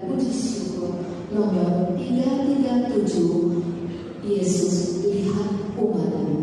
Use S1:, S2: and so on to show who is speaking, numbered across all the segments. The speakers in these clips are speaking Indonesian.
S1: Puji syukur nomor 337, Yesus lihat umatmu.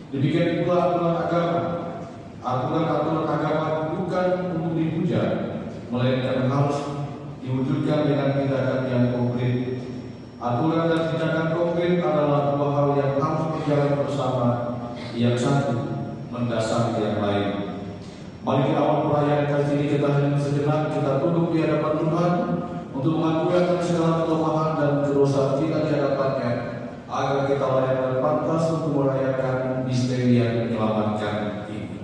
S2: Demikian pula aturan agama bukan untuk dipuja, melainkan harus diwujudkan dengan tindakan yang konkret. Aturan dan tindakan konkret adalah dua hal yang harus berjalan bersama, yang satu mendasari yang lain. Mari di awal perayaan kali ini kita hendak sejenak kita tunduk di hadapan Tuhan untuk mengakukan segala kelemahan dan kedosa kita di hadapannya, agar kita layak dan pantas untuk merayakan misteri yang menyelamatkan ini.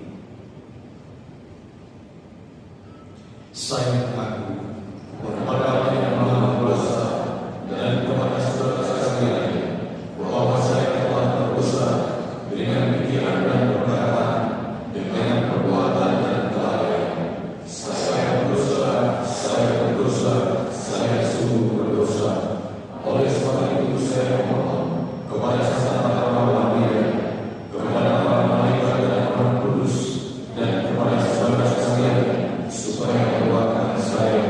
S2: Saya mengaku kepada Allah yang Maha Kuasa dan kepada saudara sekalian bahwa saya telah berdosa dengan pikiran dan perkataan, dengan perbuatan dan kelalaian. Saya berdosa, saya sungguh berdosa. Oleh sebab itu saya mohon kepada Sang Maha Mulia, kepada para malaikat dan Roh Kudus, dan kepada saudara sekalian supaya mendoakan saya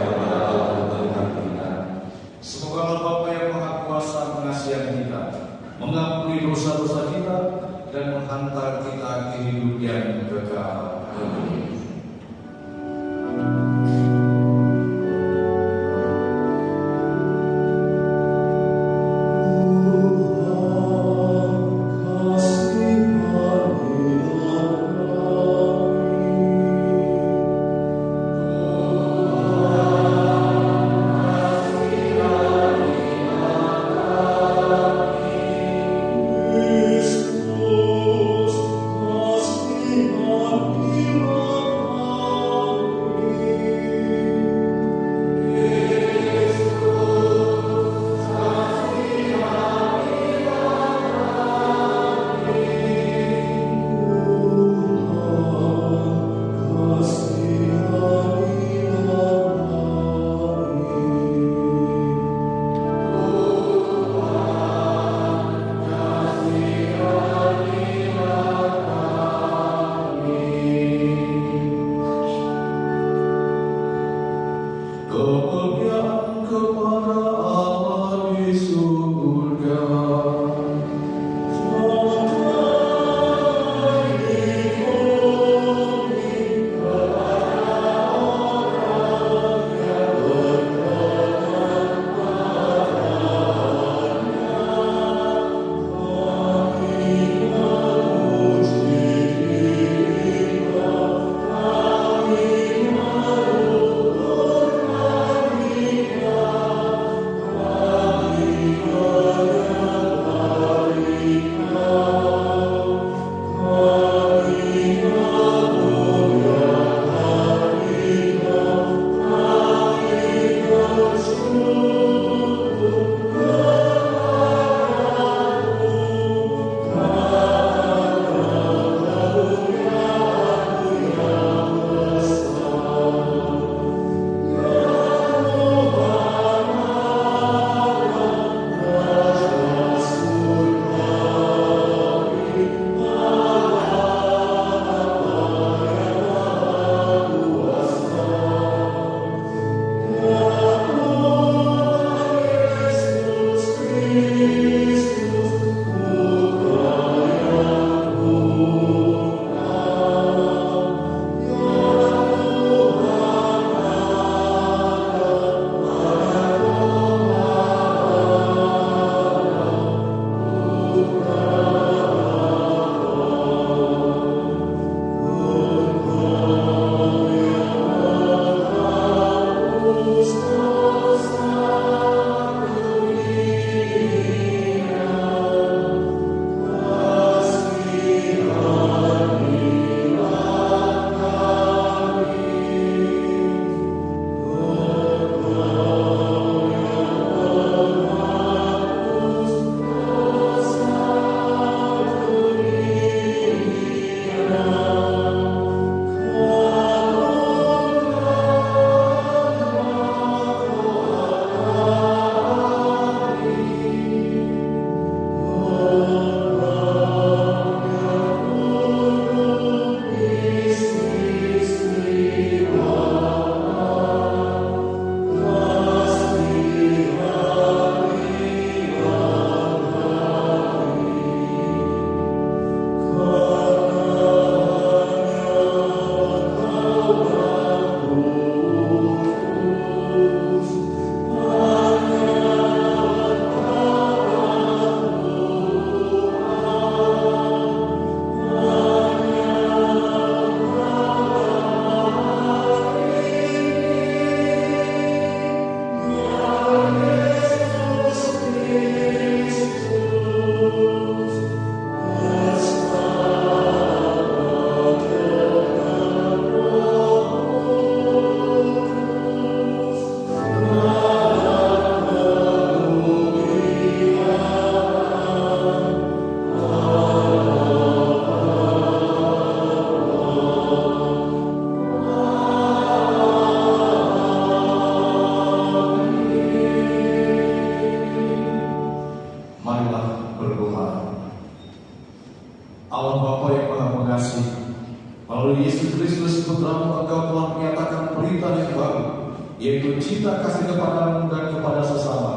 S2: baru, yaitu cinta kasih kepadamu dan kepada sesama.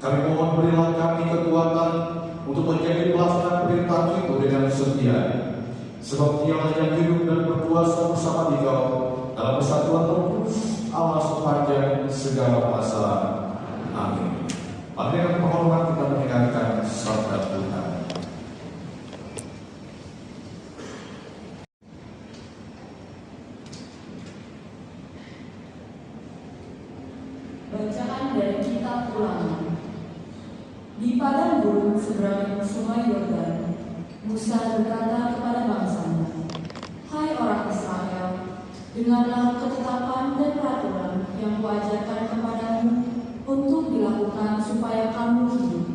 S2: Kami mohon berilah kami kekuatan untuk menjadi pelaksana perintah itu dengan setia. Sebab Dialah yang hidup dan berkuasa bersama Dikau dalam persatuan Roh Kudus Allah sepanjang segala masa. Amin. Mari dengan penghormatan kita mendengarkan sabda Tuhan.
S3: Bacaan dari Kitab Ulangan. Di padang gurun seberang sungai Yordan, Musa berkata kepada bangsanya, "Hai orang Israel, dengarlah ketetapan dan peraturan yang kuajarkan kepadamu untuk dilakukan supaya kamu hidup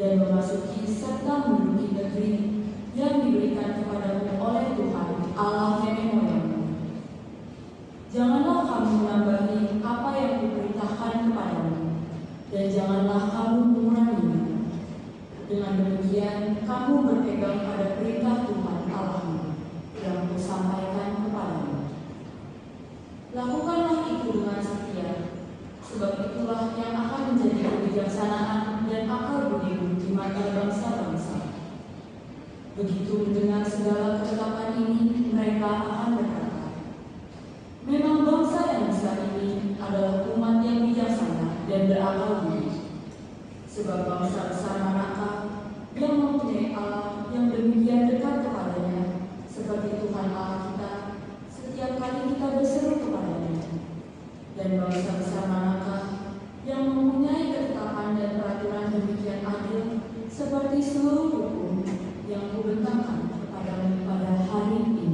S3: dan memasuki serta menduduki negeri yang diberikan kepadamu oleh Tuhan Allah nenek moyangmu. Janganlah kamu menambahi apa yang diperintahkan kepadamu, dan janganlah kamu menguranginya. Dengan demikian, kamu berpegang pada perintah Tuhan Allahmu yang kusampaikan kepadamu. Lakukanlah itu dengan setia, sebab itulah yang akan menjadi kebijaksanaan dan akal budimu di mata bangsa-bangsa. Begitu mendengar segala ketetapan ini, mereka akan berkata, memang bangsa yang besar ini adalah umat yang bijaksana dan berakal budi. Sebab bangsa besar manakah yang mempunyai Allah yang demikian dekat kepadanya, seperti Tuhan Allah kita, setiap kali kita berseru kepadanya. Dan bangsa besar manakah yang mempunyai ketetapan dan peraturan demikian adil, seperti seluruh hukum yang kubentangkan kepadamu pada hari ini.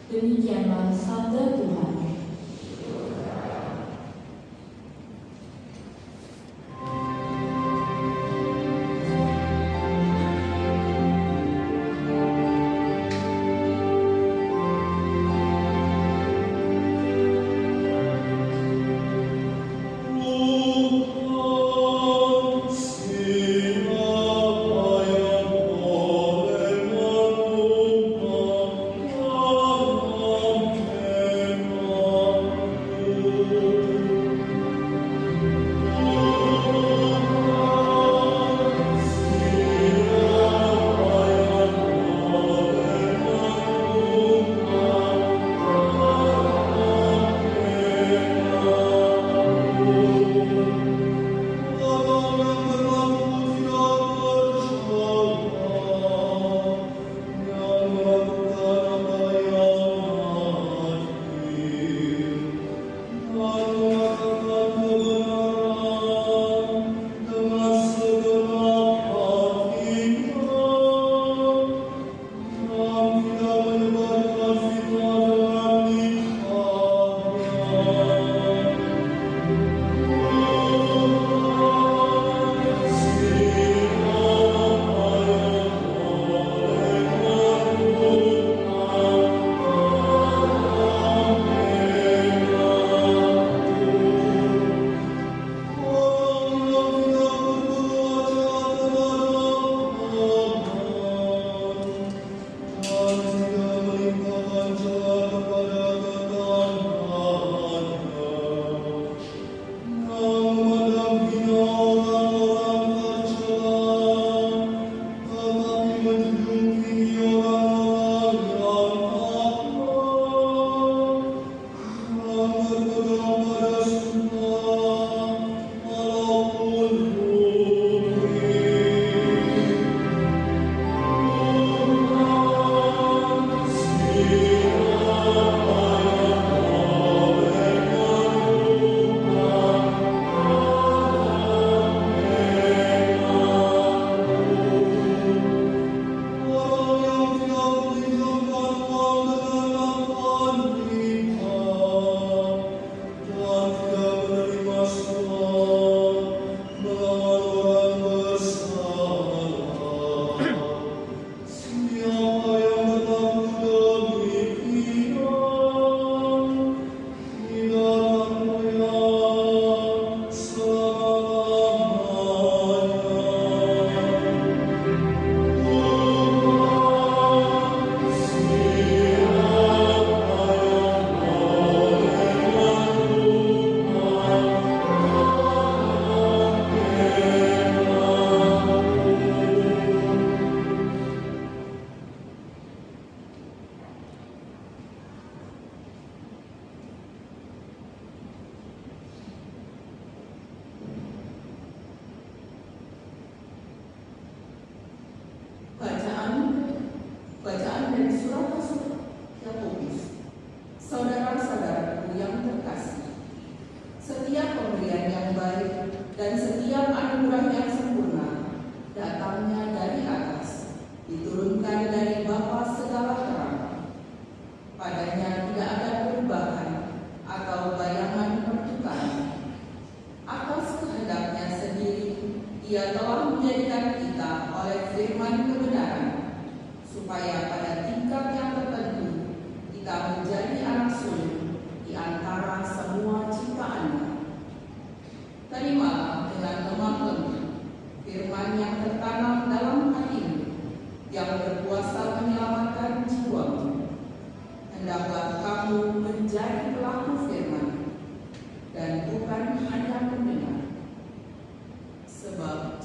S3: Demikianlah sabda Tuhan.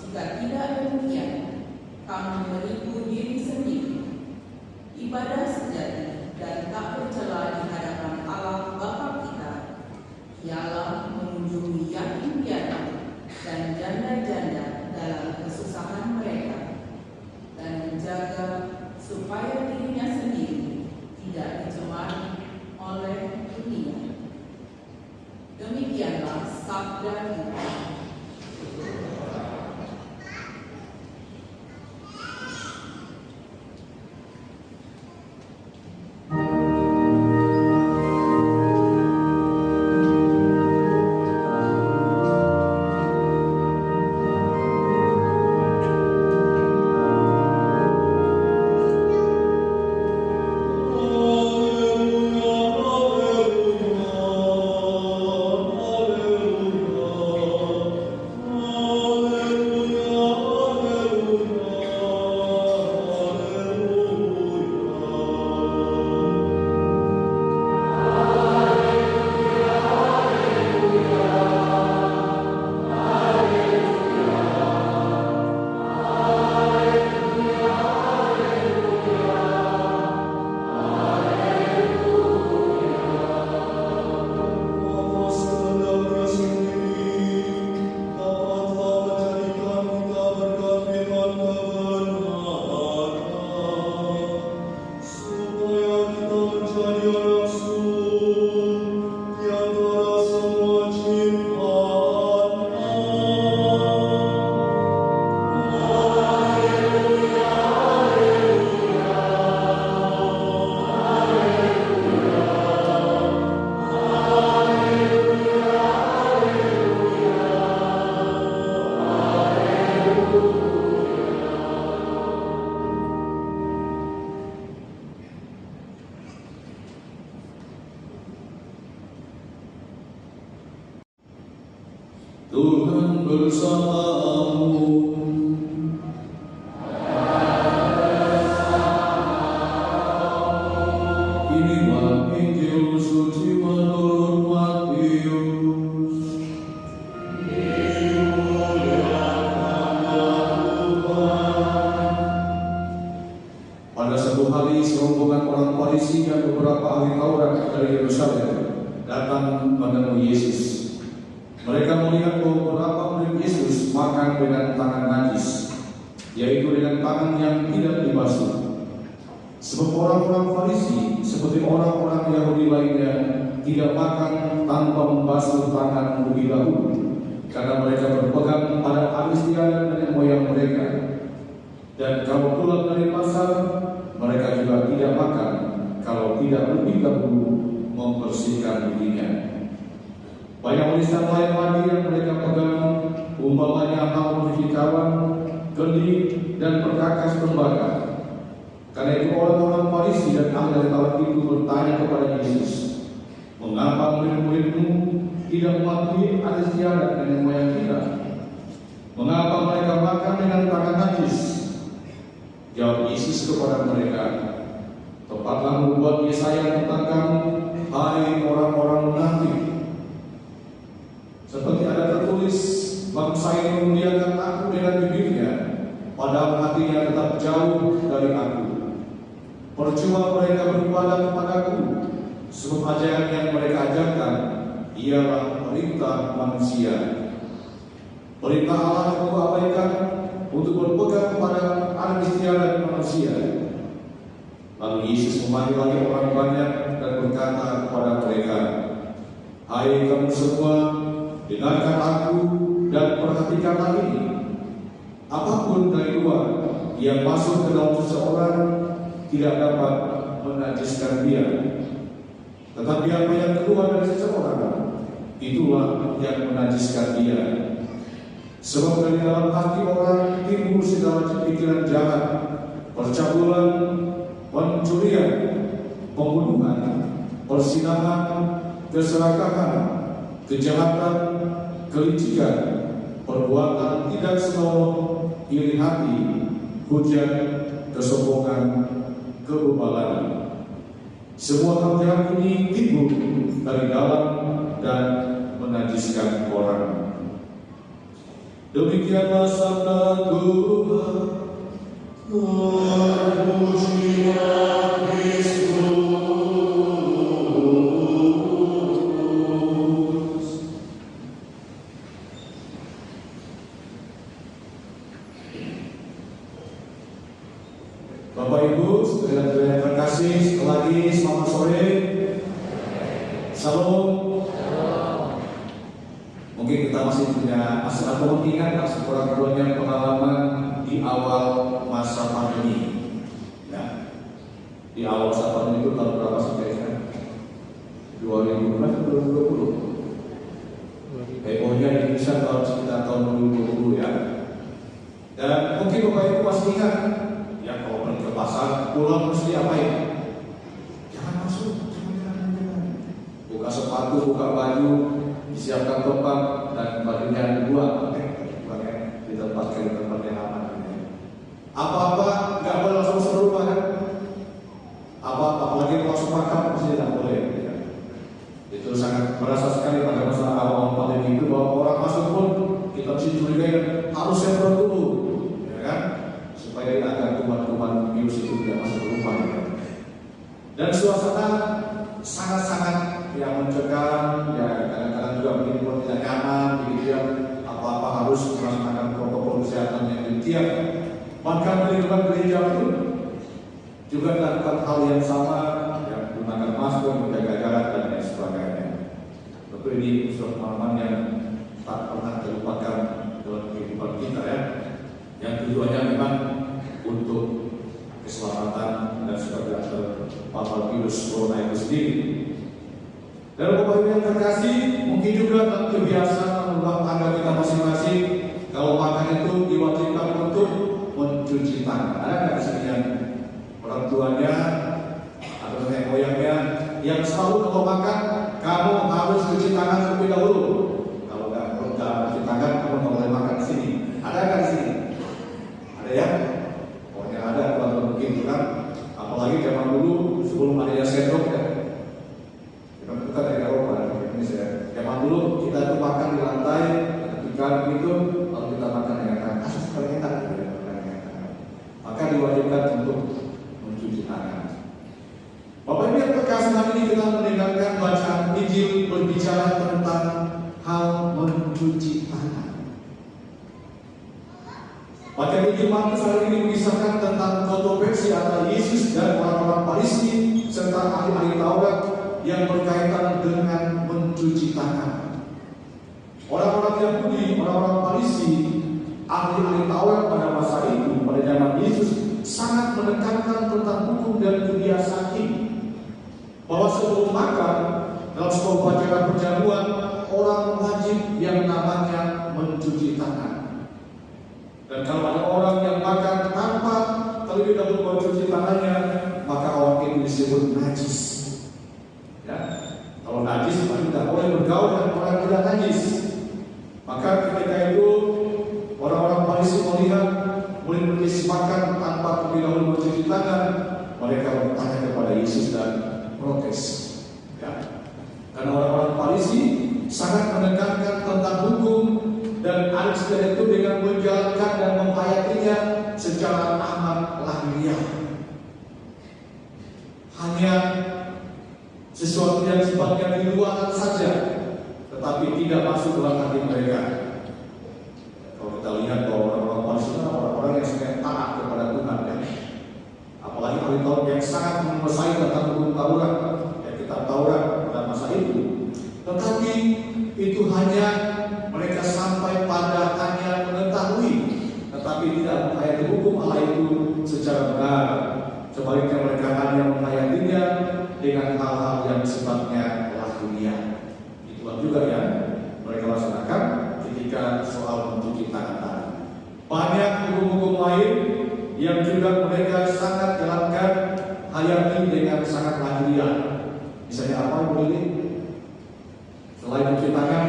S4: Jika tidak demikian, kamu menipu diri sendiri. Ibadah sejati dan tak bercela di hadapan Allah Bapa kita ialah mengunjungi yatim piatu dan janda-janda dalam kesusahan mereka dan menjaga supaya dirinya sendiri tidak dicemari oleh dunia. Demikianlah sabda Tuhan.
S2: Tuhan bersamamu. Inilah Injil suci menurut Matius. Pada suatu hari serombongan orang Farisi dan beberapa ahli Taurat dari Yerusalem datang menemui Yesus. Mereka melihat bahwa beberapa murid Yesus makan dengan tangan najis, yaitu dengan tangan yang tidak dibasuh. Sebab orang-orang Farisi seperti orang-orang Yahudi lainnya tidak makan tanpa membasuh tangan terlebih dahulu, karena mereka berpegang pada adat istiadat nenek moyang mereka. Dan kalau pulang dari pasar, mereka juga tidak makan kalau tidak lebih dahulu membersihkan dirinya. Banyak lisan lain lagi yang mereka pegang, umpamanya hal mencuci cawan, kendi, dan perkakas tembaga. Karena itu orang-orang Farisi dan ahli Taurat itu bertanya kepada Yesus, "Mengapa murid-muridmu tidak mematuhi adat istiadat nenek moyang kita? Mengapa mereka makan dengan tangan najis?" Jawab Yesus kepada mereka, "Tepatlah membuat Yesaya tentang kamu, hai orang-orang munafik. Seperti ada tertulis, bangsa ini memuliakan aku dengan bibirnya, padahal hatinya tetap jauh dari aku. Percuma mereka beribadah kepadaku, sebab ajaran yang mereka ajarkan ialah perintah manusia. Perintah Allah aku abaikan untuk berpegang pada adat istiadat manusia." Lalu Yesus memanggil lagi orang banyak dan berkata kepada mereka, "Hai kamu semua, dengarkan aku dan perhatikanlah ini. Apapun dari luar yang masuk ke dalam seseorang tidak dapat menajiskan dia. Tetapi apa yang keluar dari seseorang, itulah yang menajiskan dia. Sebab dari dalam hati orang timbul segala pikiran jahat, percabulan, pencurian, pembunuhan, persinahan, keserakahan, kejahatan, kelicikan, perbuatan tidak senonoh, iri hati, hujat, kesombongan, kebebalan. Semua hal jahat ini timbul dari dalam dan menajiskan orang." Demikianlah sabda Tuhan. Terpujilah Kristus. Bapak Ibu, saudara-saudara yang terkasih, sekali lagi selamat sore. Salam. Mungkin kita masih ada mengingat sekurang-kurangnya pengalaman di awal masa pandemi. Ya. Di awal masa pandemi itu tahun berapa sih kira-kira? 2019 atau 2020? Hebohnya di Indonesia sekitar tahun 2020 ya. Dan mungkin Bapak Ibu masih ingat, ya kalau pergi ke pasar, pulang mesti apain? Jangan masuk, jangan. Buka sepatu, buka baju, disiapkan tempat dan bajunya dibuang, ditempatkan di tempat yang aman. Apa-apa nggak boleh langsung masuk rumah kan? Apa-apa, apalagi masuk makam pasti tidak boleh. Ya. Itu sangat berasa sekali pada masa awal pandemi itu bahwa orang masuk pun kita mesti curigai harus semprot dulu, ya kan? Supaya agar kuman-kuman virus itu tidak masuk ke rumah. Ya. Dan suasana sangat-sangat yang mencegah, ya kadang-kadang juga bikin buat tidak nyaman, begitu ya. Apa-apa harus melaksanakan protokol kesehatan yang detail. Bahkan di lingkungan gereja pun juga melakukan hal yang sama, ya, menggunakan masker, menjaga jarak dan lain sebagainya. Tentu ini suatu pengalaman yang tak pernah terlupakan dalam kehidupan kita ya. Yang tujuannya memang untuk keselamatan dan supaya terpapar virus corona itu sendiri. Dan Bapak Ibu yang terkasih, mungkin juga dalam kebiasaan rumah tangga kita masing-masing, kalau makan itu diwajibkan untuk mencuci tangan. Ada nggak di sini yang orang tuanya atau nenek moyangnya yang selalu kalau makan kamu harus cuci tangan terlebih dahulu. Kalau nggak cuci tangan, kamu nggak boleh makan di sini. Ada nggak di sini? Ada ya? Pokoknya ada, kalau mungkin kan. Apalagi zaman dulu sebelum adanya sendok ya. Bukan dari Eropa, dari Indonesia. Zaman dulu kita itu makan di lantai, ketika begitu lalu kita makan dengan tangan. Sekali enak, maka diwajibkan untuk mencuci tangan. Bapak Ibu yang terkasih, hari ini kita mendengarkan bacaan Injil berbicara tentang hal mencuci tangan. Bacaan Injil Markus hari ini mengisahkan tentang kontroversi antara Yesus dan orang-orang Farisi serta ahli-ahli Taurat yang berkaitan dengan mencuci tangan. Orang-orang Yahudi, orang-orang Farisi, ahli-ahli Taurat pada masa itu, pada zaman Yesus, sangat menekankan tentang hukum dan kebiasaan ini. Bahwa sebelum makan, dalam sebuah upacara perjamuan, orang wajib yang namanya mencuci tangan. Dan kalau ada orang yang makan tanpa terlebih dahulu mencuci tangannya, maka orang itu disebut najis. Ya, kalau najis maka tidak boleh bergaul dengan orang yang tidak najis. Maka ketika itu orang-orang Farisi melihat murid-murid makan tanpa terlebih dahulu mencuci tangan, mereka bertanya kepada Yesus dan protes. Ya, karena orang-orang Farisi sangat menekankan tentang hukum dan adat itu dengan menjalankan dan menghayatinya secara amat lahiriah. Hanya sesuatu yang sifatnya di luar saja, tetapi tidak masuk dalam hati mereka. Kalau kita lihat bahwa orang-orang Farisi adalah orang-orang yang sangat taat kepada Tuhan, ya. Apalagi ahli Taurat yang sangat menguasai tentang hukum Taurat, ya, kitab Taurat pada masa itu. Tetapi itu hanya mereka sampai pada hanya mengetahui, tetapi tidak menghayati hukum Allah itu secara benar. Sebaliknya mereka hanya menghayatinya dengan hal-hal yang sifatnya lahiriah. Itulah juga yang mereka laksanakan ketika soal mencuci tangan. Banyak hukum-hukum lain yang juga mereka sangat jalankan, hayati dengan sangat lahiriah. Misalnya apa Bu Lili? Selain mencuci tangan,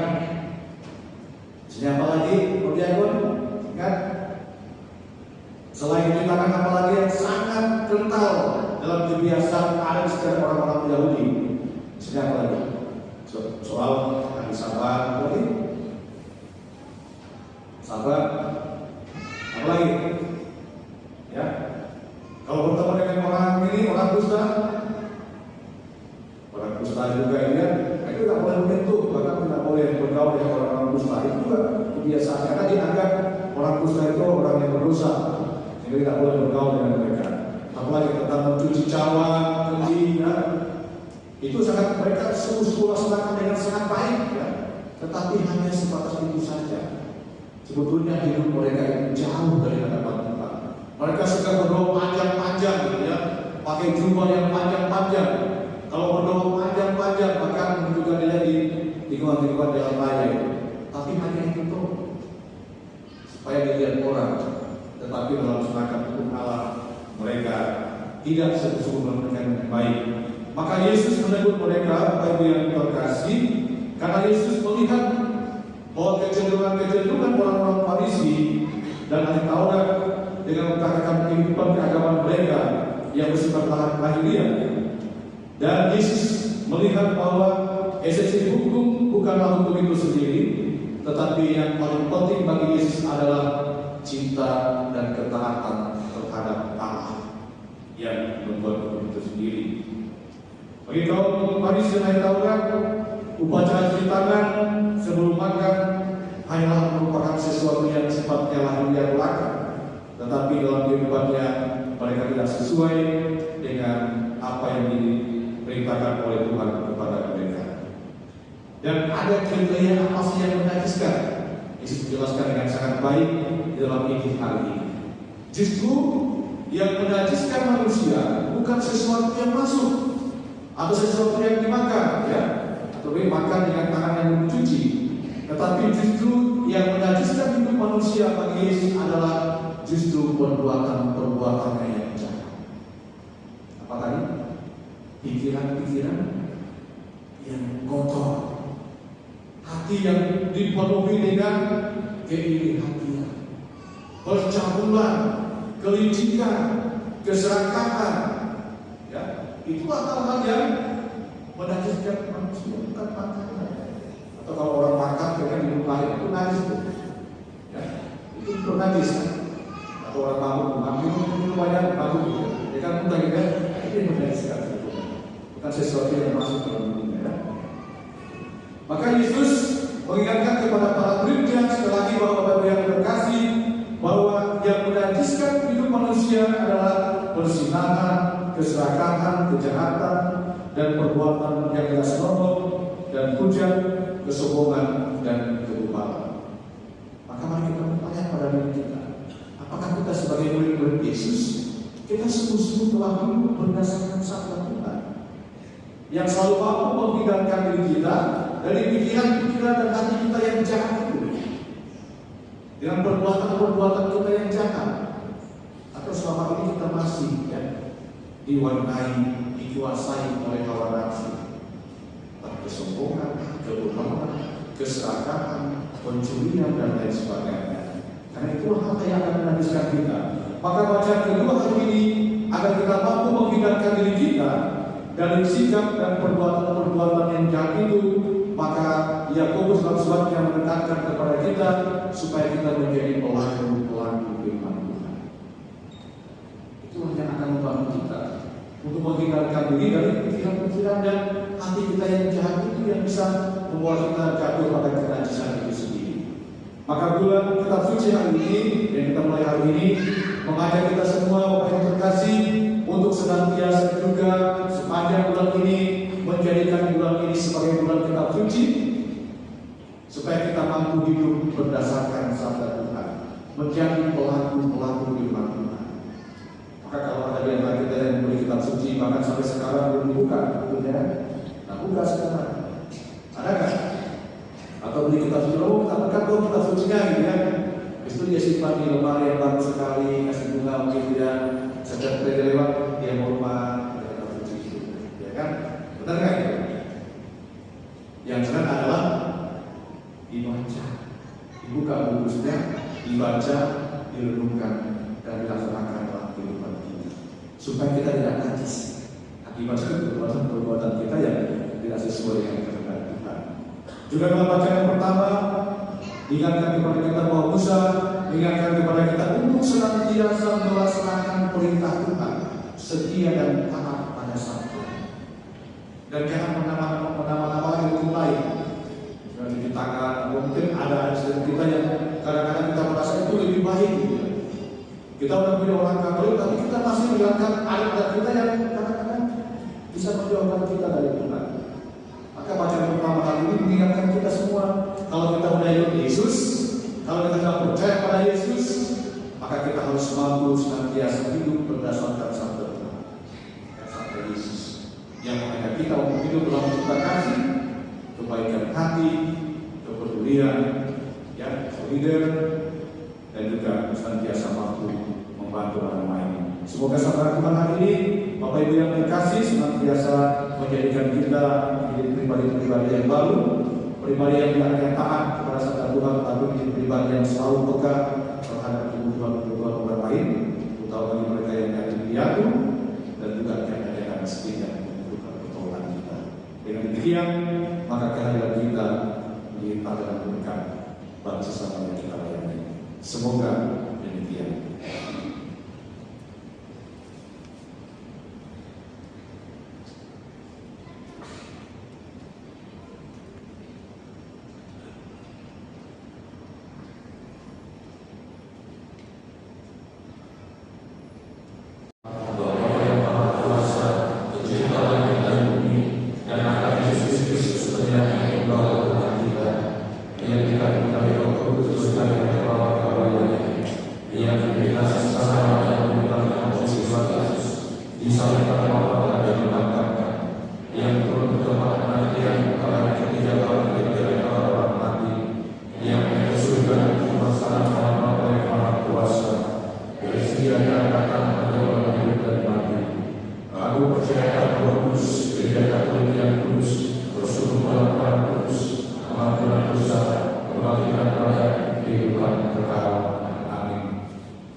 S2: misalnya apa lagi? Perjanjian, kan? Selain mencuci tangan, apa lagi yang sangat kental dalam kebiasaan adat setiap orang-orang Yahudi? Misalnya apa lagi? Soal hari Sabat, boleh? Sabat, orang dusta. Itu juga kebiasaan, karena dianggap orang dusta itu orang yang berdosa, sehingga tidak boleh bergaul dengan mereka. Apalagi tentang mencuci cawan, keji, ya. Itu sangat mereka seluruh laksanakan dengan sangat baik, ya. Tetapi hanya sebatas itu saja. Sebetulnya hidup mereka itu jauh dari hadapan Tuhan. Mereka suka berdoa panjang-panjang, gitu ya, pakai jubah yang panjang-panjang. Kalau berdoa panjang-panjang, maka menunjukkan dia di lingkungan-lingkungan jalan raya. Tapi hanya itu tuh, supaya dilihat orang. Tetapi dalam semangat hukum Allah, mereka tidak sesungguhnya dengan baik. Maka Yesus menegur mereka, Bapak Ibu yang terkasih, karena Yesus melihat bahwa kecenderungan orang-orang Farisi dan ahli Taurat dengan mengatakan kehidupan keagamaan mereka yang bersifat lahiriah. Dan Yesus melihat bahwa esensi hukum bukanlah hukum itu sendiri, tetapi yang paling penting bagi Yesus adalah cinta dan ketaatan terhadap Allah yang membuat hukum itu sendiri. Bagi kaum Farisi dan ahli Taurat, upacara cuci tangan sebelum makan hanyalah merupakan sesuatu yang sifatnya lahiriah belaka, tetapi dalam kehidupannya mereka tidak sesuai dengan apa yang diperintahkan oleh Tuhan kepada mereka. Dan ada kriteria apa sih yang menajiskan? Yesus menjelaskan dengan sangat baik di dalam Injil hari ini. Justru yang menajiskan manusia bukan sesuatu yang masuk atau sesuatu yang dimakan, ya, atau makan dengan tangan yang mencuci. Tetapi justru yang menajiskan hidup manusia bagi Yesus adalah justru perbuatan-perbuatannya yang jahat. Apa tadi? Pikiran-pikiran yang kotor, hati yang dipenuhi dengan keiri-hatian, percabulan, kelicikan, keserakahan. Ya, itu hal-hal yang menajiskan manusia, bukan makanan. Atau kalau orang makan dengan dilupain itu najis, ya, itu najis. Atau orang mabuk minum banyak mabuk, ya kan mudah kan? Ini menajiskan, bukan sesuatu yang masuk dalam dunia. Ya. Maka Yesus mengingatkan kepada para muridnya sekali lagi bahwa Bapak yang terkasih, bahwa yang menajiskan hidup manusia adalah persinahan, keserakahan, kejahatan, dan perbuatan yang tidak senonoh dan hujat, kesombongan dan keluparan. Maka mari kita bertanya pada diri kita, apakah kita sebagai murid-murid Yesus kita sungguh-sungguh telah hidup berdasarkan sabda Tuhan yang selalu mampu menghindarkan diri kita dari pikiran-pikiran dan hati kita yang jahat itu dengan perbuatan-perbuatan kita yang jahat, atau selama ini kita masih, ya, diwarnai, dikuasai oleh hawa nafsu, kesombongan, keluparan, keserakahan, pencurian, dan lain sebagainya. Karena itu hal yang akan menajiskan kita. Maka bacaan kedua hari ini agar kita mampu menghindarkan diri kita dari sikap dan perbuatan-perbuatan yang jahat itu. Maka Yakobus dalam suratnya menekankan kepada kita supaya kita menjadi pelaku-pelaku firman Tuhan. Itulah yang akan membantu kita untuk menghindarkan diri dari pikiran-pikiran dan hati kita yang jahat itu yang bisa membuat kita jatuh pada kenajisan itu sendiri. Maka bulan kitab suci hari ini yang kita mulai hari ini mengajak kita semua Bapak yang terkasih untuk senantiasa juga sepanjang bulan ini menjadikan bulan ini sebagai bulan kitab suci, supaya kita mampu hidup berdasarkan sabda Tuhan, menjadi pelaku-pelaku firman Tuhan. Maka kalau ada di antara kita yang membeli kitab suci bahkan sampai sekarang belum dibuka, ya, nah buka sekarang. Ada kan? Atau beli kitab suci, oh tak berkat dong kitab sucinya, gitu ya. Itu dia simpan di lemari yang baru sekali, kasih bunga mungkin dia setiap kali lewat dia mau rumah kitab suci itu, ya kan? Benar kan? Yang jelas adalah dibaca, dibuka bungkusnya, dibaca, direnungkan, dan dilaksanakan dalam kehidupan kita, supaya kita tidak najis akibat perbuatan kita yang tidak sesuai dengan kehendak Tuhan. Juga dalam bacaan yang pertama diingatkan kepada kita bahwa Musa mengingatkan kepada kita untuk senantiasa melaksanakan perintah Tuhan, setia dan taat pada sabda, dan jangan menambah-nambah ilmu lain. Cuci tangan, mungkin ada Kita udah punya orang Katolik, tapi kita masih melihatkan adat kita yang kadang-kadang bisa menjauhkan kita dari Tuhan. Maka bacaan pertama kali ini mengingatkan kita semua, kalau kita udah ikut Yesus, kalau kita tidak percaya pada Yesus, maka kita harus mampu senantiasa hidup berdasarkan sabda Tuhan, sabda Yesus, yang mengajak kita untuk hidup dalam cinta kasih, kebaikan hati, kepedulian, ya, solidar, dan juga senantiasa mampu membantu orang lain. Semoga sabda Tuhan hari ini, Bapak Ibu yang terkasih, senantiasa menjadikan kita menjadi pribadi-pribadi yang baru, pribadi yang tidak hanya taat kepada sabda Tuhan, tapi menjadi pribadi yang selalu peka terhadap kebutuhan orang lain, terutama bagi mereka yang ada di piatu, dan juga yang miskin dan membutuhkan pertolongan kita. Dengan demikian, maka kehadiran kita dilimpah dalam berkat bagi sesama yang kita layani. Semoga demikian.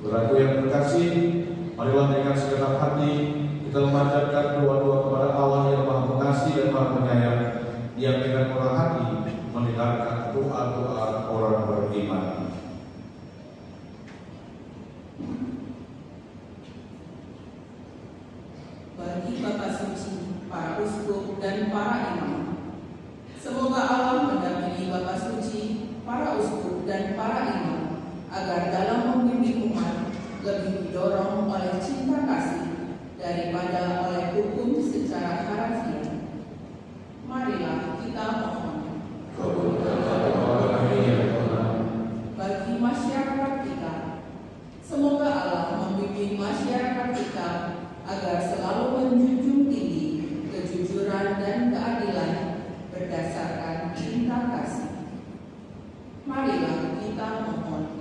S2: Saudaraku yang terkasih, marilah dengan segenap hati kita memanjatkan doa-doa kepada Allah yang Maha Pengasih dan Maha Penyayang, yang dengan murah hati mendengarkan doa-doa orang beriman.
S4: Bagi Bapak Suci, para uskup dan para imam, semoga Allah mendampingi Bapak Suci, para uskup dan para imam, agar dalam membimbing umat lebih didorong oleh cinta kasih daripada oleh hukum secara harafiah. Marilah kita mohon. Bagi masyarakat kita, semoga Allah membimbing masyarakat kita agar selalu menjunjung tinggi kejujuran dan keadilan berdasarkan cinta kasih. Marilah kita mohon.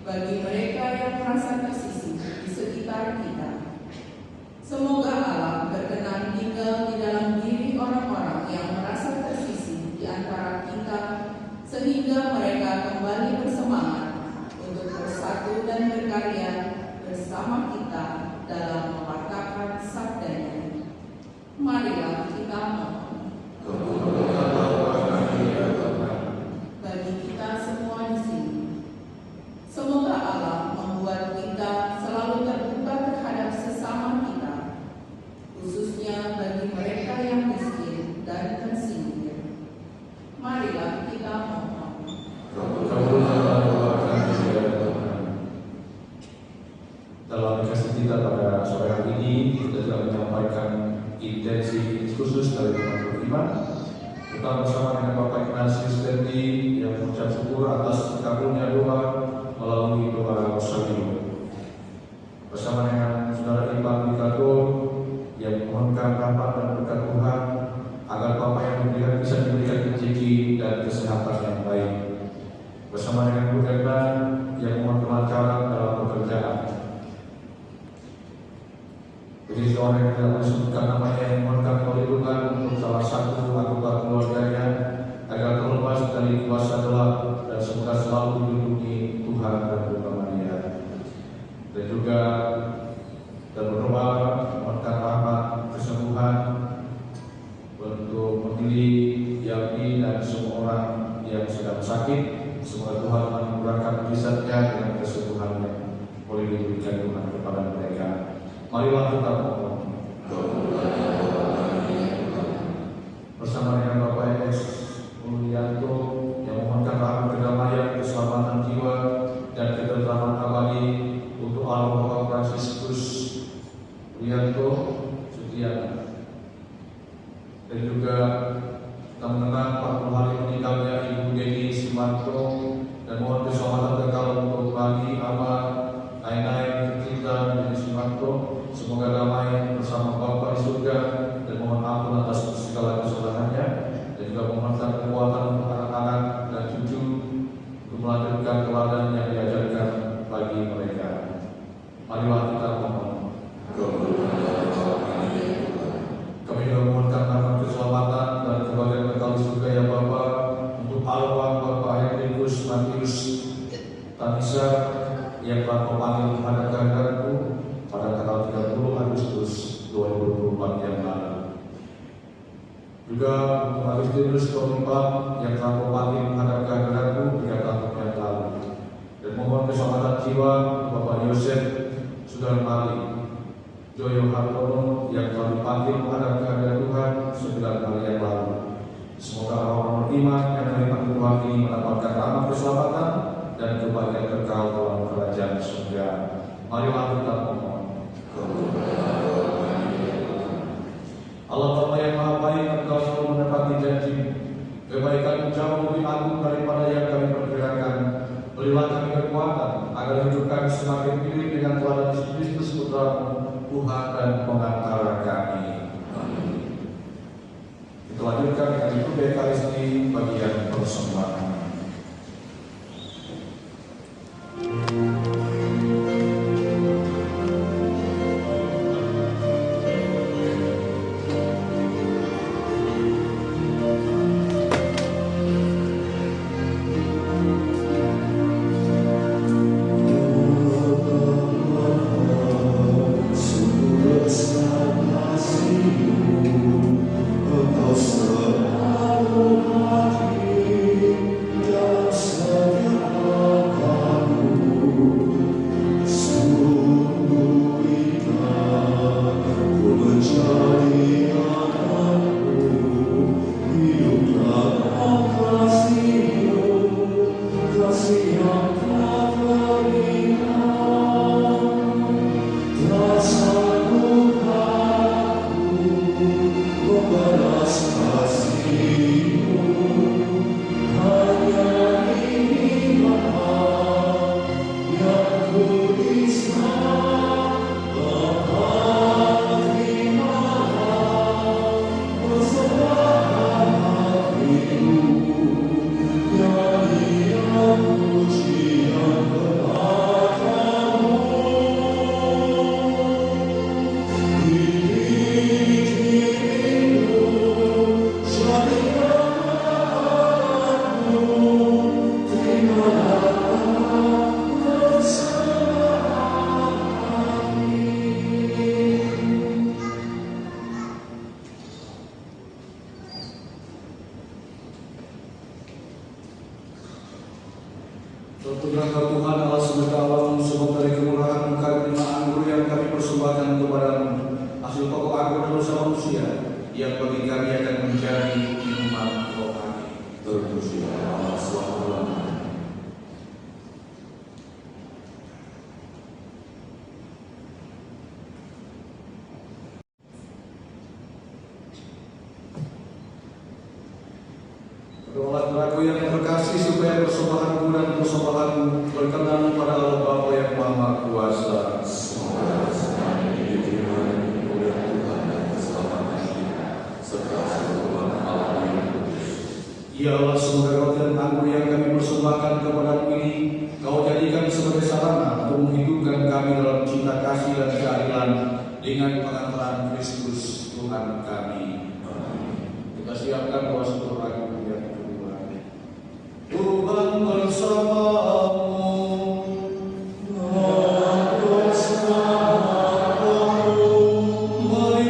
S4: Bagi mereka yang merasa tersisih di sekitar kita, semoga Allah berkenan tinggal di dalam diri orang-orang yang merasa tersisih di antara kita, sehingga mereka kembali bersemangat untuk bersatu dan berkarya bersama kita dalam mewartakan sabdanya. Marilah kita mohon. Bagi kita semua di sini, semoga Allah membuat kita selalu terbuka terhadap sesama kita, khususnya bagi mereka yang miskin dan tersinggir. Marilah kita mohon.
S2: Dalam kasih kita pada sore hari ini, kita juga menyampaikan intensi khusus dari teman iman. Kita bersama dengan Bapak Ignatius Dendi yang mengucap syukur atas terkabulnya doa melalui doa Rosario. Bersama dengan Saudara Ivan Mikado yang memohonkan rahmat dan berkat Tuhan agar Bapak yang diberikan bisa diberikan rezeki dan kesehatan yang baik. Bersama dengan Bu Herman yang mohon kelancaran dalam pekerjaan. Jadi seorang yang tidak disebutkan namanya yang memohonkan perlindungan untuk salah satu anggota keluarganya agar terlepas dari kuasa gelap dan semoga selalu dilindungi Tuhan dan Bunda Maria. Dan juga kita berdoa memohonkan rahmat kesembuhan untuk memilih Yami dan semua orang yang sedang sakit. Semoga Tuhan menurunkan mujizatnya dengan kesembuhan yang boleh diberikan Tuhan kepada mereka. Marilah kita mohon. Bersama dengan Bapak S. Mulyanto yang memohonkan rahmat kedamaian, keselamatan Dan juga kita mengenang 40 hari meninggalnya Ibu Deni Simanto, dan mohon keselamatan kekal untuk Bani, Ama, Nainai, Kita, Deni Simanto. Semoga damai bersama Bapa di surga, dan mohon ampun atas segala kesalahannya, dan juga memohonkan kekuatan untuk anak-anak dan cucu untuk melanjutkan teladan yang diajarkan bagi mereka. Marilah kita mohon. Kami juga memohonkan nama keselamatan dan kebahagiaan kekal di surga ya Bapa untuk Alwa, Bapak Henrikus Matius Tanisa yang telah memanggil menghadap kehendakmu pada tanggal 30 Agustus 2024 yang lalu. Juga untuk Agustinus Komipam yang telah memanggil menghadap kehendakmu 3 tahun yang lalu. Dan mohon keselamatan jiwa Bapak Yosef Sudarmali Joyo Hartono yang telah dipanggil menghadap kehendak Tuhan 9 hari yang lalu. Semoga orang beriman yang menerima Tuhan ini mendapatkan rahmat keselamatan dan kebahagiaan kekal dalam kerajaan surga. Marilah kita mohon. Allah Bapa yang Maha Baik, Engkau selalu menepati janji. Kebaikan jauh lebih agung daripada yang kami perkirakan. Berilah kami kekuatan agar hidup kami semakin mirip dengan teladan Yesus Kristus Putra-Mu, Tuhan dan Pengantara kami. Kita lanjutkan dengan Ibu Ekaristi bagian persembahan. Terpujilah Tuhan Allah semesta alam, sebab dari kemurahan Engkau menerima anggur yang kami persembahkan kepadamu, hasil pokok anggur dosa manusia, yang bagi kami akan menjadi minuman rohani. Terpujilah Allah selama-lamanya. Doa-doaku yang terkasih supaya persembahanku dan persembahanmu berkenan pada Allah Bapa yang Maha Kuasa. Semoga semuanya diterima oleh Tuhan dan keselamatan kita serta seluruh alam yang kudus. Ya Allah, semoga roti dan anggur yang kami persembahkan kepadamu ini Kau jadikan sebagai sarana untuk menghidupkan kami dalam cinta kasih dan keadilan dengan pengantaran Kristus Tuhan kami. Kita siapkan doa syukur lagu yang kedua. Tuhan bersamamu.
S5: Mari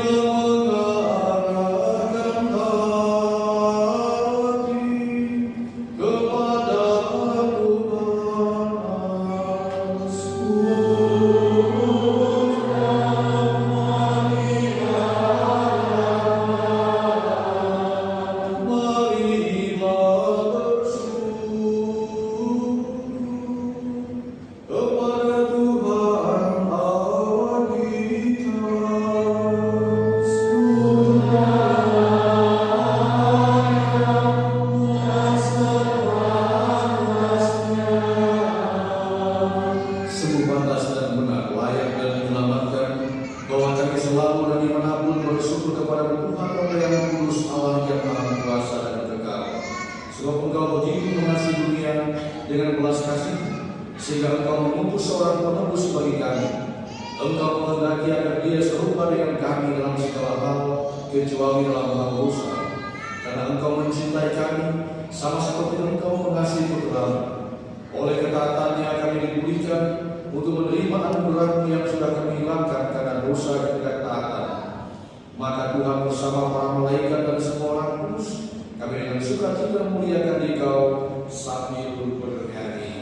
S2: sehingga Engkau mengutus seorang penebus bagi kami. Engkau menghendaki agar dia serupa dengan kami dalam segala hal, kecuali dalam hal dosa. Karena Engkau mencintai kami, sama seperti Engkau mengasihi putra-Mu. Oleh ketaatannya kami dipulihkan untuk menerima anugerah-Mu yang sudah kami hilangkan karena dosa dan ketaatan. Maka Tuhan bersama para malaikat dan semua orang kudus, kami dengan sukacita memuliakan Engkau sambil bernyanyi.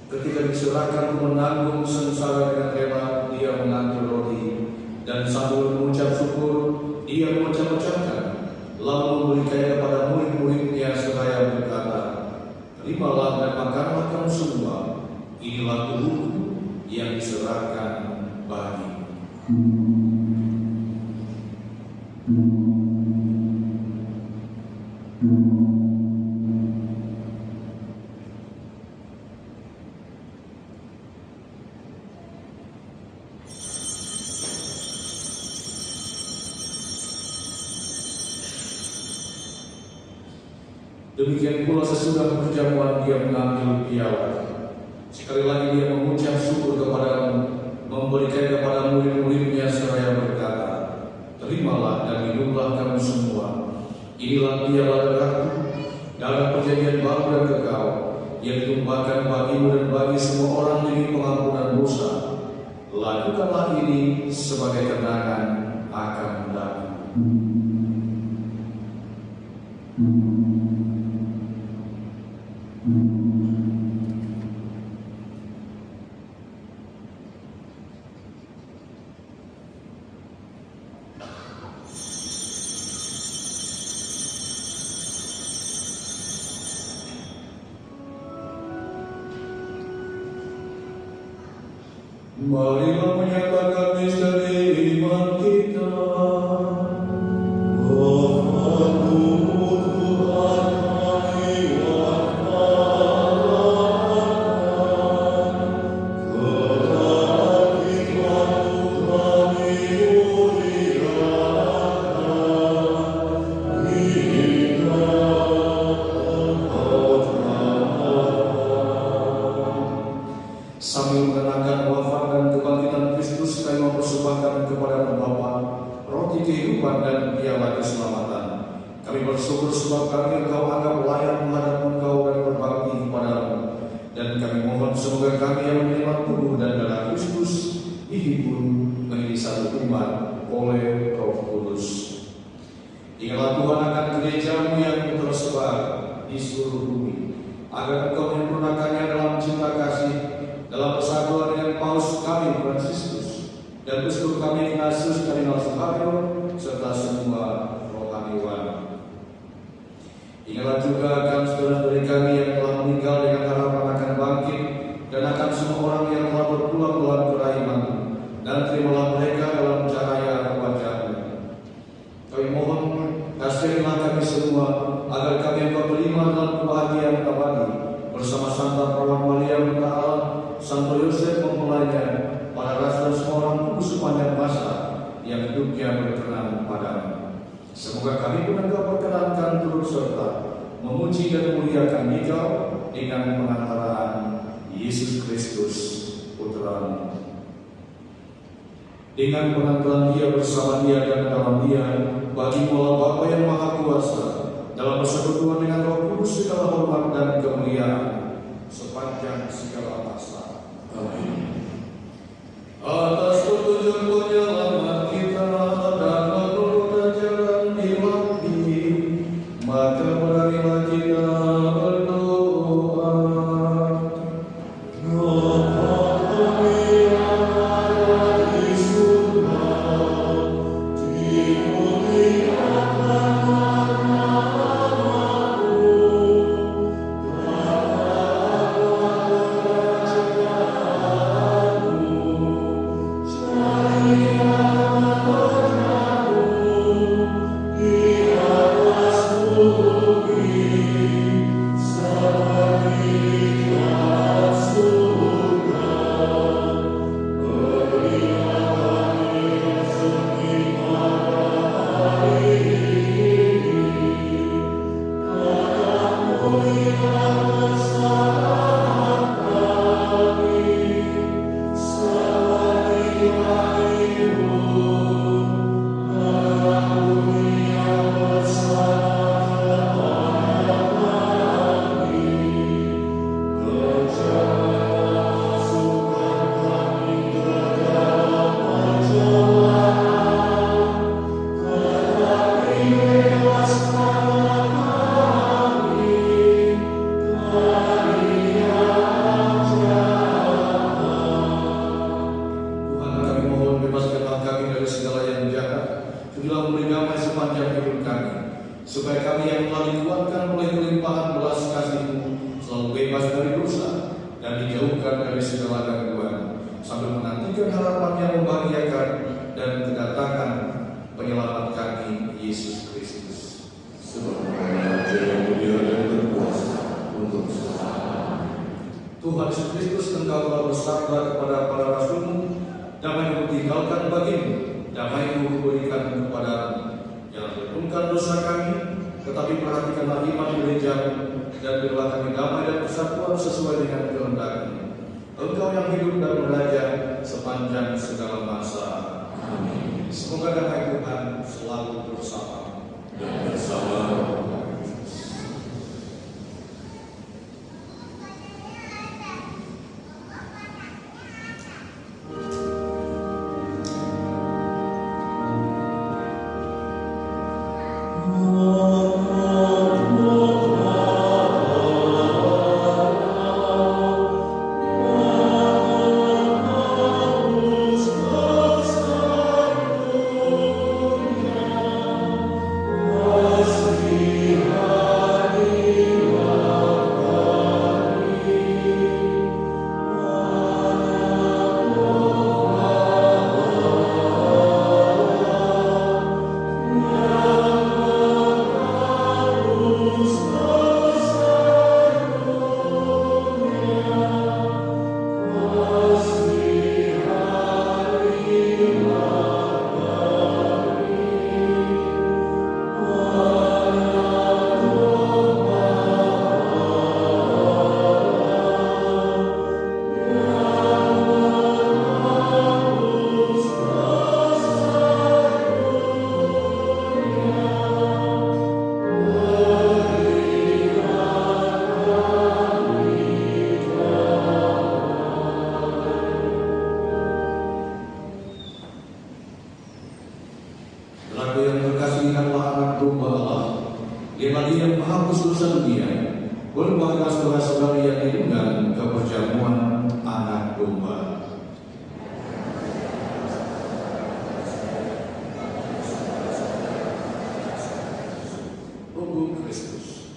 S2: Ketika diserahkan menanggung sengsara dengan rela, dia mengambil roti dan sambil mengucap syukur, dia memecah-mecahkan, lalu memberikannya kepada murid-muridnya seraya berkata, "Terimalah dan makanlah kamu semua, inilah tubuhku yang diserahkan bagimu." Demikian pula sesudah perjamuan dia mengambil piala. Sekali lagi dia mengucap syukur kepada-Mu, memberikan kepada murid-muridnya seraya berkata, "Terimalah dan minumlah kamu semua. Inilah piala darahku, darah perjanjian baru dan kekal, yang ditumpahkan bagimu dan bagi semua orang demi pengampunan dosa. Lakukanlah ini sebagai kenangan akan daku." Marilah menyatakan misteri iman kita. Sambil mengenangkan wafat dan kebangkitan Kristus, kami mempersembahkan kepada Bapa roti kehidupan dan piala keselamatan. Kami bersyukur sebab kami Engkau anggap layak menghadap Engkau dan berbakti kepada-Mu. Dan kami mohon semoga kami yang menerima tubuh dan darah Kristus dihibur menjadi satu umat oleh Roh Kudus. Ingatlah Tuhan akan gereja-Mu yang tersebar di seluruh bumi, agar Engkau menyempurnakannya dalam cinta kasih, dalam persatuan dengan Paus kami Fransiskus dan Uskup kami Ignatius Kardinal Suharyo serta semua rohaniwan. Ingatlah juga akan saudara-saudari kami yang telah meninggal dengan harapan akan bangkit, dan akan semua orang yang telah berpulang dalam keraiman, dan terimalah mereka dalam cahaya wajah-Mu. Kami mohon kasihilah kami semua agar kami Engkau terima dalam kebahagiaan abadi bersama Santa Perawan Maria Bunda Allah, Santo Yosef mempelainya, para rasul dan semua orang kudus sepanjang masa yang hidupnya berkenan padamu. Semoga kami pun Engkau perkenankan turut serta memuji dan memuliakan Engkau dengan pengantaraan Yesus Kristus Putra-Mu. dengan pengantaran Dia bersama Dia dan dalam Dia, bagi Allah Bapa yang Maha Kuasa, dalam persekutuan dengan Roh Kudus segala hormat dan kemuliaan sepanjang segala masa. Amin. Atas petunjuk penyelamat kita dan menurut ajaran Imam ini, maka marilah kita berdoa. Supaya kami yang telah dikuatkan oleh kelimpahan belas kasih-Mu selalu bebas dari dosa dan dijauhkan dari segala gangguan, sambil menantikan harapan yang membahagiakan dan kedatangan penyelamat kami, Yesus Kristus.
S5: Sebagaimana Dia yang mulia dan berkuasa untuk selamanya.
S2: Tuhan Yesus Kristus, Engkau telah bersabda kepada para rasul-Mu, damai-Ku tinggalkan bagimu, damai-Ku kuberikan kepadamu. Jangan perhitungkan dosa kami, tetapi perhatikanlah iman gereja-Mu, dan berilah kami damai dan persatuan sesuai dengan kehendak-Mu. Engkau yang hidup dan beraja sepanjang segala masa.
S5: Amin.
S2: Semoga damai Tuhan selalu bersama
S5: Dan bersama
S2: Berbahagia saudara-saudari yang diundang ke perjamuan anak domba. Tubuh Kristus.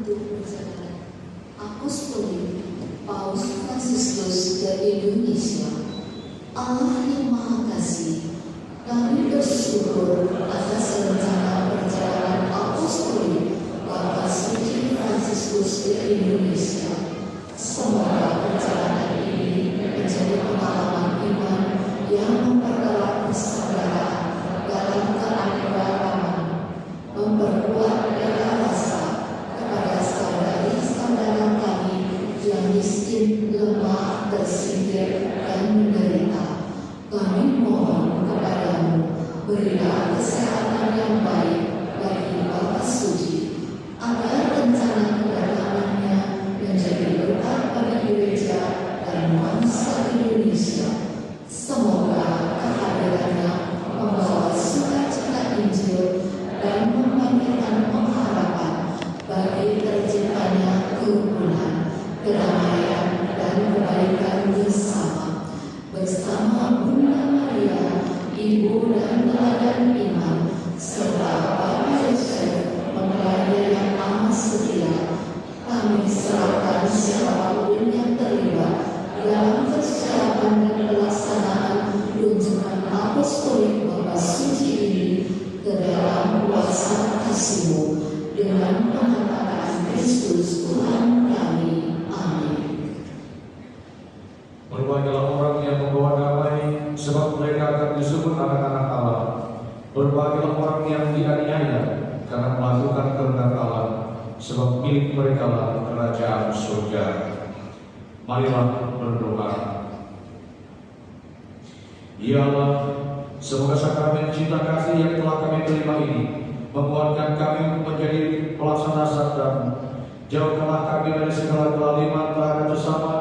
S1: untuk perjalanan apostolik Paus Fransiskus ke Indonesia. Allah yang Maha Kasih, kami bersyukur atas rencana perjalanan apostolik Bapak Suci Fransiskus ke Indonesia. Semoga perjalanan ini menjadi pengalaman iman yang mempererat persaudaraan dalam keanekaragaman, memperkuat rela rasa kepada saudari-saudara kami yang miskin, lemah, tersinggir, dan menderita. Kami mohon kepadamu, berilah kesehatan yang baik bagi Bapak Suci, agar rencana kedatangannya menjadi berkat bagi gereja dan bangsa Indonesia. Semoga kehadirannya membawa sukacita Injil dan membangkitkan pengharapan bagi terciptanya kerukunan, kedamaian, dan kebaikan bersama. Bersama Bunda Maria, Ibu dan teladan iman, serta Bapak Yosef, mempelai yang amat setia, kami serahkan siapapun yang terlibat dalam persiapan dan pelaksanaan kunjungan apostolik Bapak Suci ini ke dalam kuasa kasih-Mu, dengan pengatakan Kristus Tuhan kami. Amin.
S2: Berbahagialah orang yang membawa damai, sebab mereka akan disebut anak-anak Allah. Berbahagialah orang yang dianiaya, karena melakukan kehendak Allah, sebab milik mereka lah kerajaan surga. Marilah berdoa. Ya Allah, semoga sakramen cinta kasih yang telah kami terima ini menguatkan kami untuk menjadi pelaksana sabda-Mu. Jauhkanlah kami dari segala kelaliman terhadap sesama,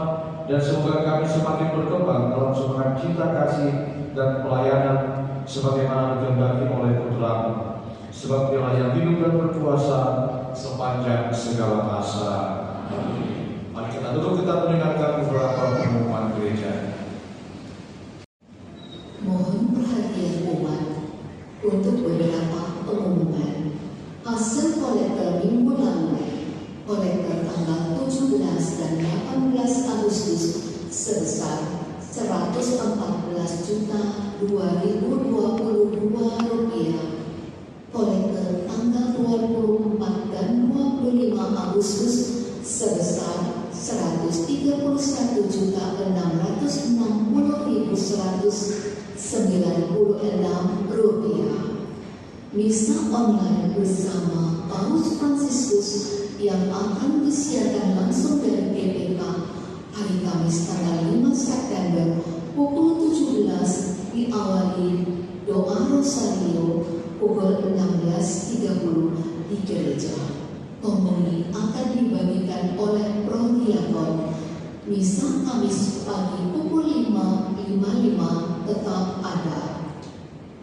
S2: dan semoga kami semakin berkembang dalam semangat cinta kasih dan pelayanan sebagaimana dikehendaki oleh Putra-Mu. Sebab Dialah yang hidup dan berkuasa sepanjang segala masa. Amin. Mari kita duduk, kita mendengarkan beberapa pengumuman gereja.
S1: Mohon perhatian umat untuk beberapa pengumuman. Hasil kolektor minggu lalu, kolektor tanggal 17 dan 18 Agustus sebesar Rp114.222. Kolektor tanggal 24 dan 25 Agustus sebesar Rp130.196.196. Misa online bersama Paus Fransiskus yang akan disiarkan langsung dari GPK hari Kamis tanggal 5 September pukul 17 diawali doa Rosario pukul 16.30 di gereja. Komuni akan dibagikan oleh Prodiakon. Misa Kamis pagi pukul 5.55 tetap ada.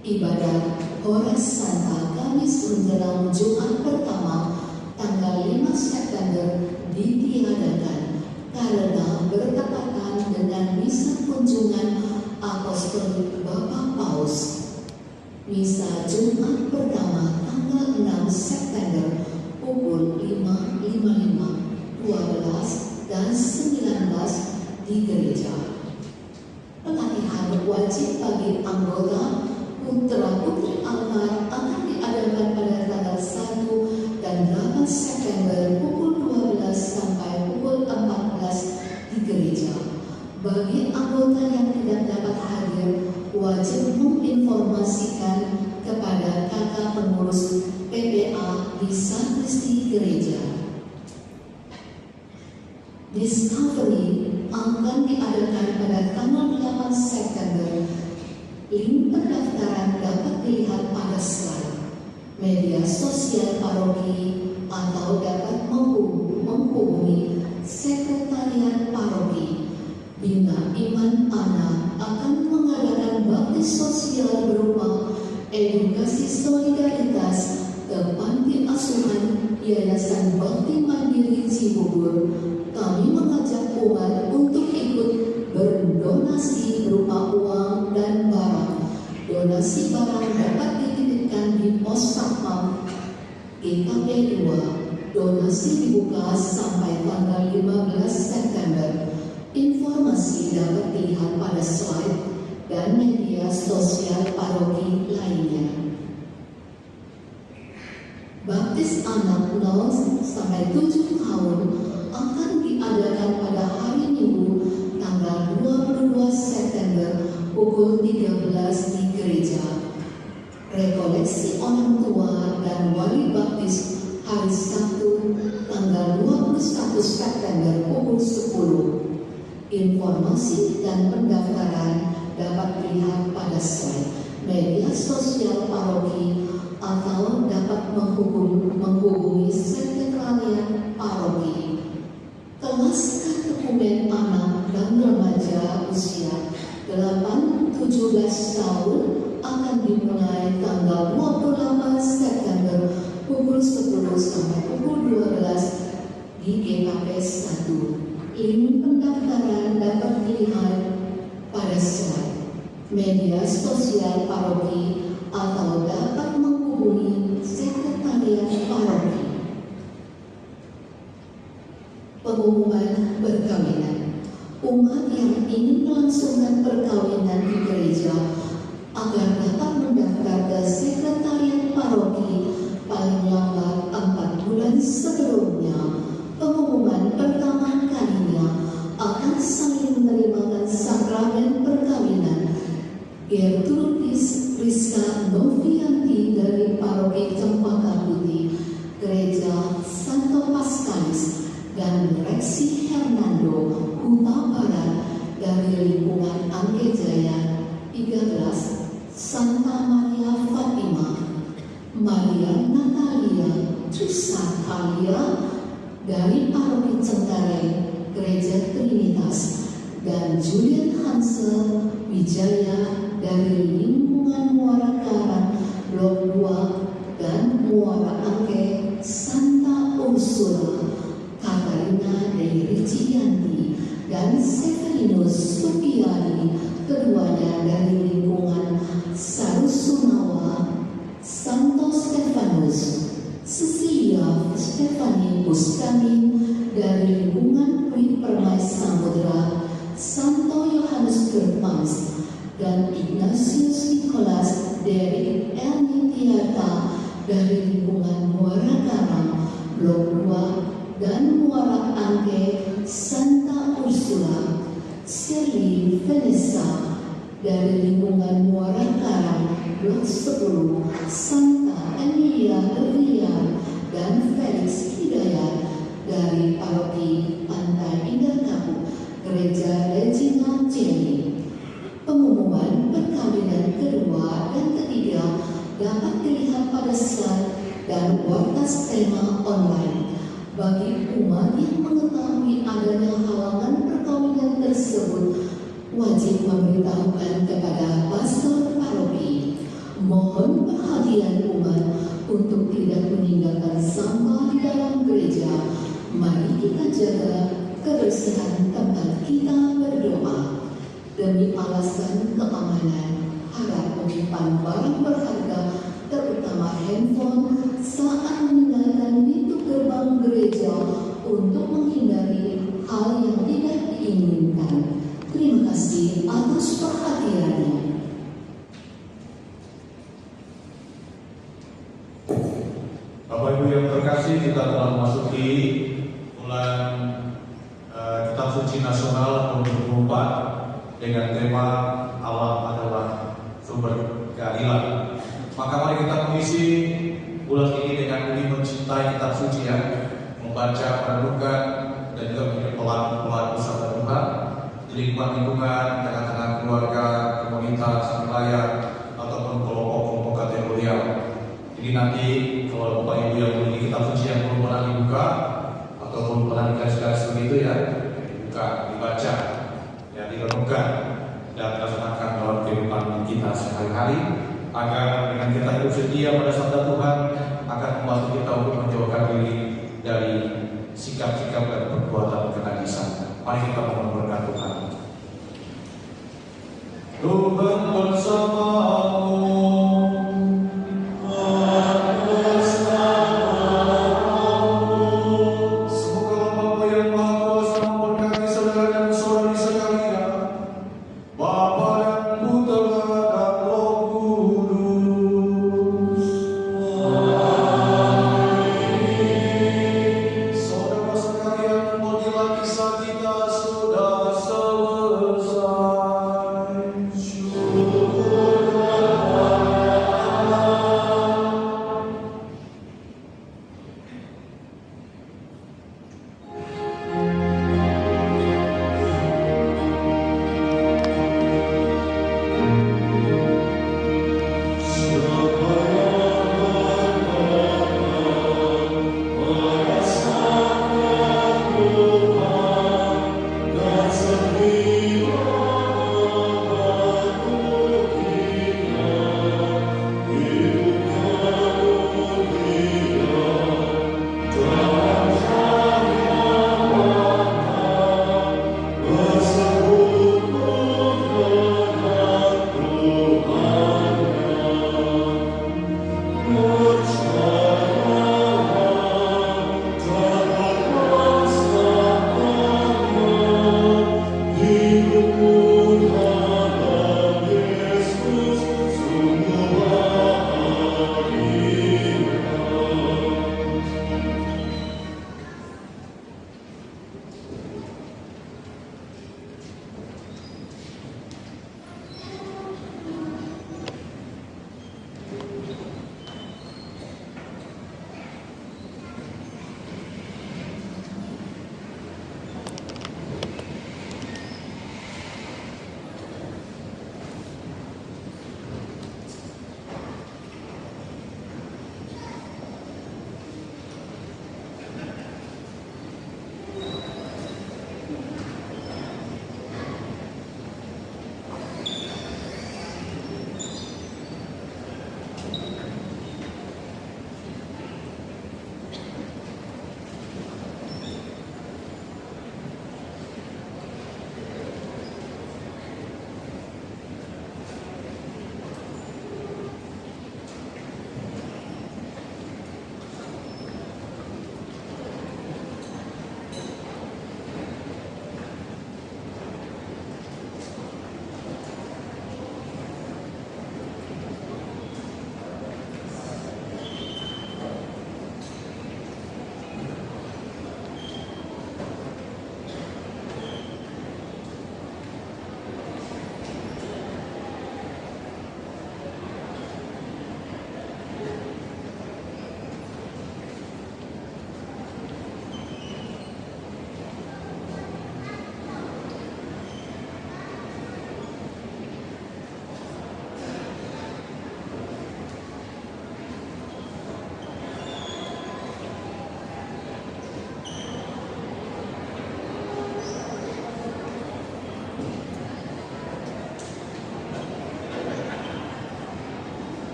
S1: Ibadah Hores Santa Kamis menjelang Jumat pertama tanggal 5 September ditiadakan karena bertepatan dengan misa kunjungan apostolik Bapak Paus. Misa Jumat pertama tanggal 6 September pukul 5.55, 12 dan 19 di gereja. Pelatihan wajib bagi anggota putra-putri Altar akan diadakan pada tanggal 1 dan 8 September pukul 12 sampai pukul 14 di gereja. Bagi anggota yang tidak dapat hadir, wajib menginformasikan kepada kakak pengurus PPA di sakristi gereja. Discovery akan diadakan pada tanggal 8 September. Link pendaftaran dapat dilihat pada slide media sosial paroki atau dapat menghubungi sekretariat paroki. Bina Iman Ana akan mengadakan bakti sosial berupa edukasi solidaritas ke panti asuhan Yayasan Bakti Mandiri Cibubur. Kami mengajak umat untuk ikut berdonasi berupa uang dan barang. Donasi barang dapat dititipkan di pos satpam GKP 2 Donasi dibuka sampai tanggal 15 September. Informasi dapat dilihat pada slide dan media sosial paroki lainnya. Baptis anak 0 sampai 7 tahun akan diadakan pada hari Minggu tanggal 22 September pukul 13 di gereja. Rekoleksi orang tua dan wali baptis hari Sabtu tanggal 21 September pukul 10. Informasi dan pendaftaran dapat dilihat pada slide media sosial paroki atau dapat menghubungi sekretariat paroki. Kelas katekumen anak dan remaja usia 8-17 tahun akan dimulai tanggal 28 September pukul 10 sampai pukul 12 di GKP 1. Link pendaftaran dapat dilihat pada slide media sosial paroki atau dapat menghubungi sekretariat paroki. Pengumuman perkawinan. Umat yang ingin melangsungkan perkawinan di gereja agar dapat mendaftar ke sekretariat paroki paling lambat 4 bulan sebelumnya. Pengumuman pertama kalinya akan saling menerimakan sakramen perkawinan Gertrudis Rizka Novianti dari paroki Cempaka Putih, Gereja Santo Paskalis, dan Reksi Hernando Huta Barat dari lingkungan Angke Jaya 13 Santa Maria Fatima, Maria Natalia Trisatalia dari paroki Cengkareng, Gereja Trinitas, dan Julian Hansel Wijaya dari lingkungan Muara Karang Blok 2 dan Muara Angke Santa Ursula, Katarina dari Ricianti dan Severinus Supiadi, keduanya dari lingkungan Sarusunawa, Santo Stefanus, Cecilia Stefani Bustani dari lingkungan Pui Permai Samudra, Santo Yohanes Germans, dan Ignatius Nicholas dari Elnitiata dari lingkungan Muara Karang, Blok 2 dan Muara Angke Santa Ursula, Shirley Vanessa dari lingkungan Muara Karang, Blok 10, Santa Emilia Devian, dan Felix Hidayat dari paroki Pantai Indah Kapuk, Gereja Regina Celi. Pengumuman perkawinan kedua dan ketiga dapat dilihat pada slide dan wartas tema online. Bagi umat yang mengetahui adanya halangan perkawinan tersebut, wajib memberitahukan kepada pastor paroki. Mohon perhatian umat untuk tidak meninggalkan sampah di dalam gereja. Mari kita jaga kebersihan tempat kita berdoa. Demi alasan keamanan, harap menyimpan barang berharga, terutama handphone, saat meninggalkan pintu gerbang gereja untuk menghindari hal yang tidak diinginkan. Terima kasih atas perhatiannya.
S2: Bapak Ibu yang terkasih, kita telah memasuki bulan Kitab Suci Nasional 2024 dengan tema Allah adalah sumber keadilan. Maka mari kita mengisi bulan ini dengan lebih mencintai Kitab Suci, ya, membaca, merenungkan, dan juga menjadi pelaku usaha Tuhan di lingkungan, tengah-tengah keluarga, komunitas, wilayah, ataupun kelompok-kelompok kategorial. Jadi nanti kalau Bapak Ibu yang memiliki Kitab Suci yang belum pernah dibuka ataupun pernah dikasih begitu, ya, dibuka, dibaca, ya, direnungkan dan dilaksanakan dalam kehidupan kita sehari-hari, agar dengan kita hidup setia pada sabda Tuhan akan membantu kita untuk menjauhkan diri dari sikap-sikap dan perbuatan kenajisan. Mari kita mohon berkat Tuhan. Tuhan